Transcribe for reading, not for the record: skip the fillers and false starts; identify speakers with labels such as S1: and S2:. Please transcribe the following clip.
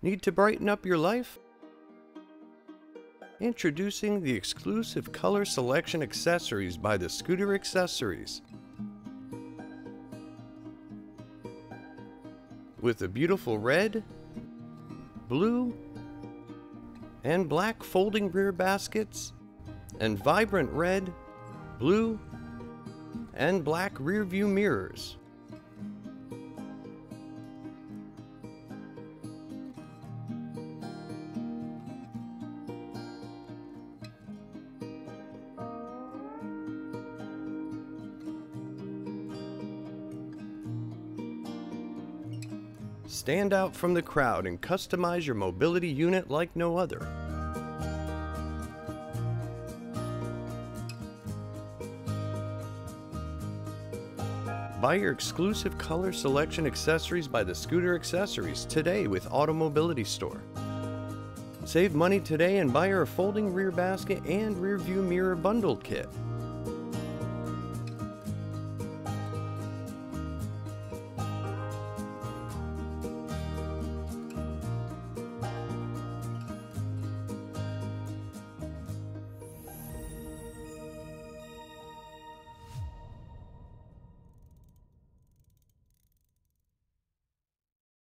S1: Need to brighten up your life? Introducing the exclusive color selection accessories by the Scooter Accessories. With the beautiful red, blue, and black folding rear baskets, and vibrant red, blue, and black rear view mirrors. Stand out from the crowd and customize your mobility unit like no other. Buy your exclusive color selection accessories by the Scooter Accessories today with Automobility Store. Save money today and buy our folding rear basket and rear view mirror bundled kit.